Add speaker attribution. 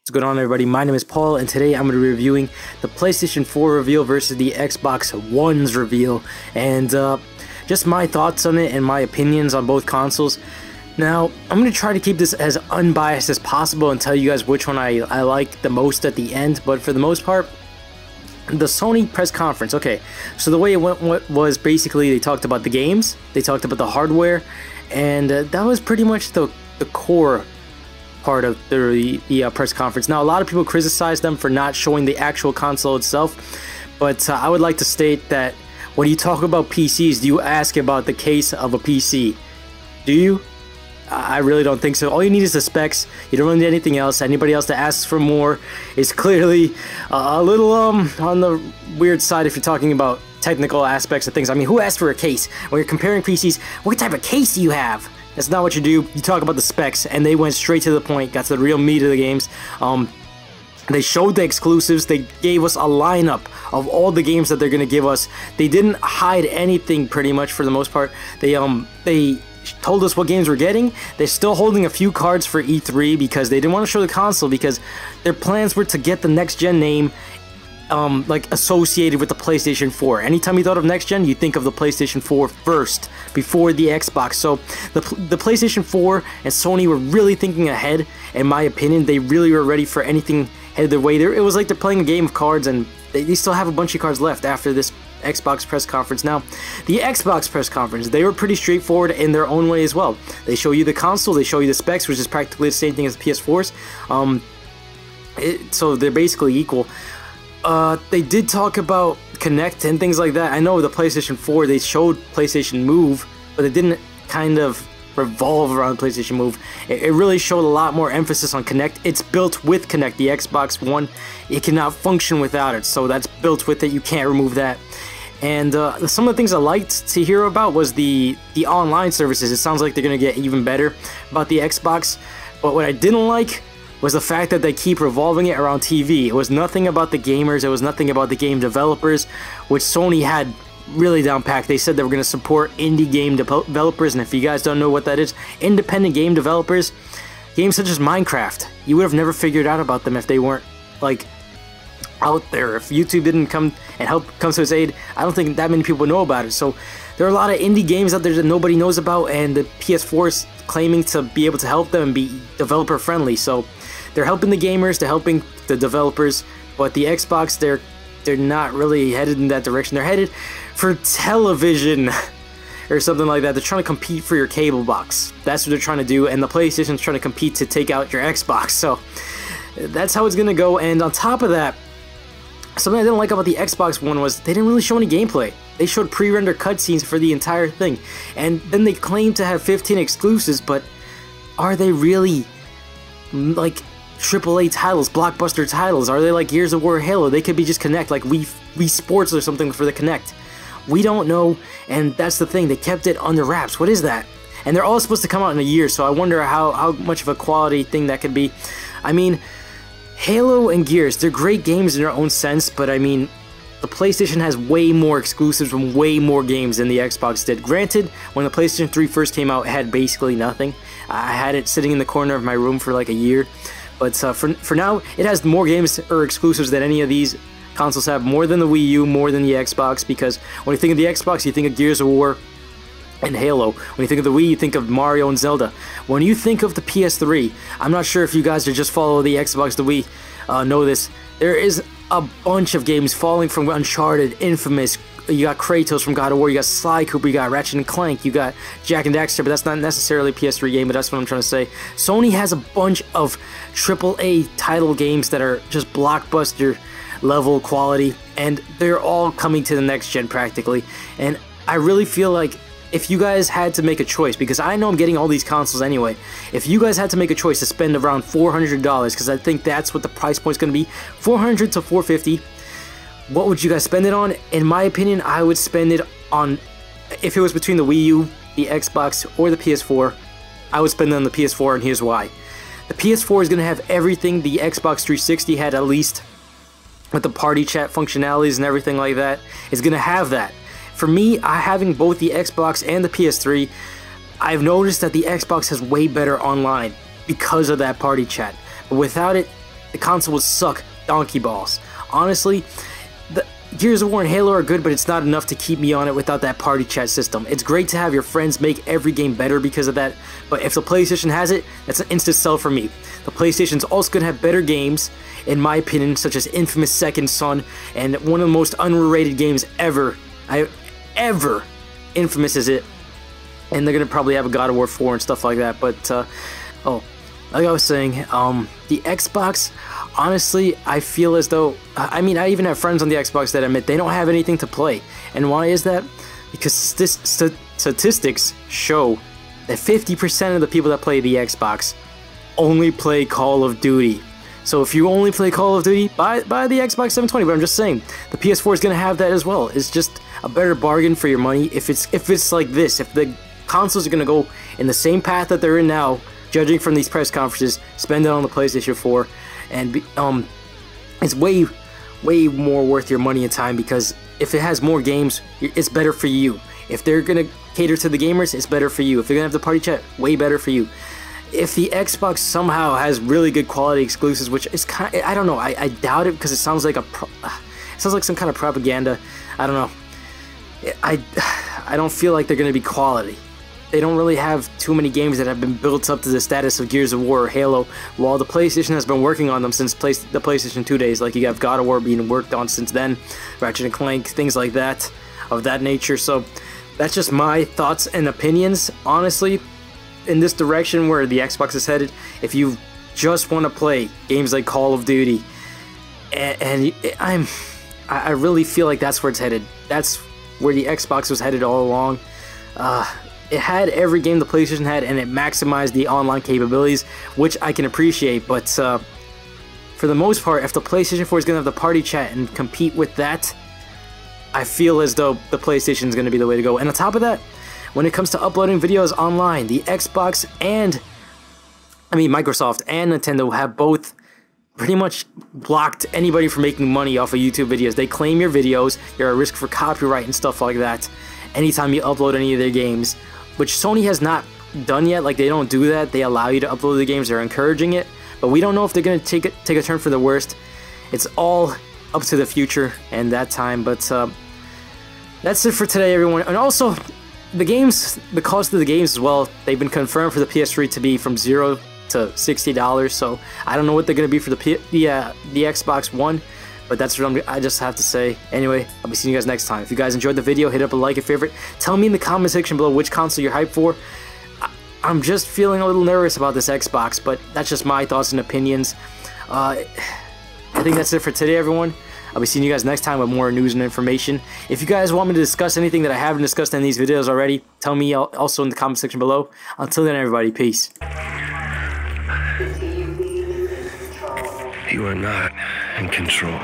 Speaker 1: What's going on, everybody? My name is Paul, and today I'm going to be reviewing the PlayStation 4 reveal versus the Xbox One's reveal, and just my thoughts on it and my opinions on both consoles. Now, I'm going to try to keep this as unbiased as possible and tell you guys which one I like the most at the end, but for the most part, the Sony press conference. Okay, so the way it went was basically they talked about the games, they talked about the hardware, and that was pretty much the core part of the press conference. Now, a lot of people criticize them for not showing the actual console itself, but I would like to state that when you talk about PCs, do you ask about the case of a PC? Do you? I really don't think so. All you need is the specs. You don't really need anything else. Anybody else that asks for more is clearly a little on the weird side if you're talking about technical aspects of things. I mean, who asked for a case? When you're comparing PCs, what type of case do you have? That's not what you do. You talk about the specs, and they went straight to the point, got to the real meat of the games. They showed the exclusives. They gave us a lineup of all the games that they're going to give us. They didn't hide anything pretty much for the most part. They told us what games we're getting. They're still holding a few cards for E3 because they didn't want to show the console because their plans were to get the next gen name like associated with the PlayStation 4. Anytime you thought of next gen, you think of the PlayStation 4 first before the Xbox. So the PlayStation 4 and Sony were really thinking ahead. In my opinion, they really were ready for anything headed their way. It was like they're playing a game of cards, and they still have a bunch of cards left after this Xbox press conference. Now, the Xbox press conference, they were pretty straightforward in their own way as well. They show you the console, they show you the specs, which is practically the same thing as the PS4's. So they're basically equal. They did talk about Kinect and things like that. I know the PlayStation 4, they showed PlayStation Move, but it didn't kind of revolve around PlayStation Move. It really showed a lot more emphasis on Kinect. It's built with Kinect. The Xbox One, it cannot function without it, so that's built with it. You can't remove that. And some of the things I liked to hear about was the online services. It sounds like they're going to get even better about the Xbox, but what I didn't like was the fact that they keep revolving it around TV. It was nothing about the gamers, it was nothing about the game developers, which Sony had really down packed. They said they were going to support indie game developers, and if you guys don't know what that is, independent game developers, games such as Minecraft, you would have never figured out about them if they weren't like out there. If YouTube didn't come to its aid, I don't think that many people would know about it. So there are a lot of indie games out there that nobody knows about, and the PS4 is claiming to be able to help them and be developer friendly. So they're helping the gamers, they're helping the developers, but the Xbox, they're not really headed in that direction. They're headed for television or something like that. They're trying to compete for your cable box. That's what they're trying to do, and the PlayStation's trying to compete to take out your Xbox. So that's how it's gonna go. And on top of that, something I didn't like about the Xbox One was they didn't really show any gameplay. They showed pre-rendered cutscenes for the entire thing, and then they claim to have 15 exclusives, but are they really like AAA titles, blockbuster titles? Are they like Gears of War, Halo? They could be just Kinect, like Wii Sports or something for the Kinect. We don't know, and that's the thing. They kept it under wraps. What is that? And they're all supposed to come out in a year, so I wonder how much of a quality thing that could be. I mean, Halo and Gears, they're great games in their own sense, but I mean, the PlayStation has way more exclusives from way more games than the Xbox did. Granted, when the PlayStation 3 first came out, it had basically nothing. I had it sitting in the corner of my room for like a year. But for now, it has more games or exclusives than any of these consoles have, more than the Wii U, more than the Xbox, because when you think of the Xbox, you think of Gears of War and Halo. When you think of the Wii, you think of Mario and Zelda. When you think of the PS3, I'm not sure if you guys that just follow the Xbox, the Wii, know this. There is a bunch of games falling from Uncharted, Infamous. You got Kratos from God of War, you got Sly Cooper, you got Ratchet and Clank, you got Jak and Daxter, but that's not necessarily a PS3 game, but that's what I'm trying to say. Sony has a bunch of AAA title games that are just blockbuster level quality, and they're all coming to the next gen practically. And I really feel like if you guys had to make a choice, because I know I'm getting all these consoles anyway, if you guys had to make a choice to spend around $400, because I think that's what the price point is going to be, $400 to $450, what would you guys spend it on? In my opinion, I would spend it on, if it was between the Wii U, the Xbox, or the PS4, I would spend it on the PS4, and here's why. The PS4 is going to have everything the Xbox 360 had, at least with the party chat functionalities and everything like that. It's going to have that. For me, having both the Xbox and the PS3, I've noticed that the Xbox has way better online because of that party chat. But without it, the console would suck donkey balls. Honestly, the Gears of War and Halo are good, but it's not enough to keep me on it without that party chat system. It's great to have your friends make every game better because of that, but if the PlayStation has it, that's an instant sell for me. The PlayStation's also going to have better games, in my opinion, such as Infamous Second Son, and one of the most underrated games ever. Infamous is it. And they're going to probably have a God of War 4 and stuff like that, but, like I was saying, the Xbox, honestly, I feel as though, I mean, I even have friends on the Xbox that admit they don't have anything to play. And why is that? Because statistics show that 50% of the people that play the Xbox only play Call of Duty. So if you only play Call of Duty, buy the Xbox 720. But I'm just saying, the PS4 is going to have that as well. It's just a better bargain for your money if it's like this. If the consoles are going to go in the same path that they're in now, judging from these press conferences, spend it on the PlayStation 4, and it's way more worth your money and time, because if it has more games, it's better for you. If they're gonna cater to the gamers, it's better for you. If they're gonna have the party chat, way better for you. If the Xbox somehow has really good quality exclusives, which is kind of, I don't know, I doubt it, because it sounds like it sounds like some kind of propaganda. I don't know. I don't feel like they're gonna be quality. They don't really have too many games that have been built up to the status of Gears of War or Halo, while the PlayStation has been working on them since the PlayStation 2 days. Like, you have God of War being worked on since then, Ratchet & Clank, things like that, of that nature. So that's just my thoughts and opinions, honestly, in this direction where the Xbox is headed. If you just want to play games like Call of Duty, and I really feel like that's where it's headed. That's where the Xbox was headed all along. It had every game the PlayStation had, and it maximized the online capabilities, which I can appreciate, but for the most part, if the PlayStation 4 is going to have the party chat and compete with that, I feel as though the PlayStation is going to be the way to go. And on top of that, when it comes to uploading videos online, the Xbox and, Microsoft and Nintendo have both pretty much blocked anybody from making money off of YouTube videos. They claim your videos, you're at risk for copyright and stuff like that anytime you upload any of their games, which Sony has not done yet. Like, they don't do that. They allow you to upload the games. They're encouraging it, but we don't know if they're going to take a turn for the worst. It's all up to the future and that time, but that's it for today, everyone. And also, the cost of the games as well, they've been confirmed for the PS3 to be from $0 to $60, so I don't know what they're going to be for the Xbox One, but that's what I just have to say. Anyway, I'll be seeing you guys next time. If you guys enjoyed the video, hit up a like and favorite. Tell me in the comment section below which console you're hyped for. I'm just feeling a little nervous about this Xbox, but that's just my thoughts and opinions. I think that's it for today, everyone. I'll be seeing you guys next time with more news and information. If you guys want me to discuss anything that I haven't discussed in these videos already, tell me also in the comment section below. Until then, everybody, peace.
Speaker 2: You are not in control.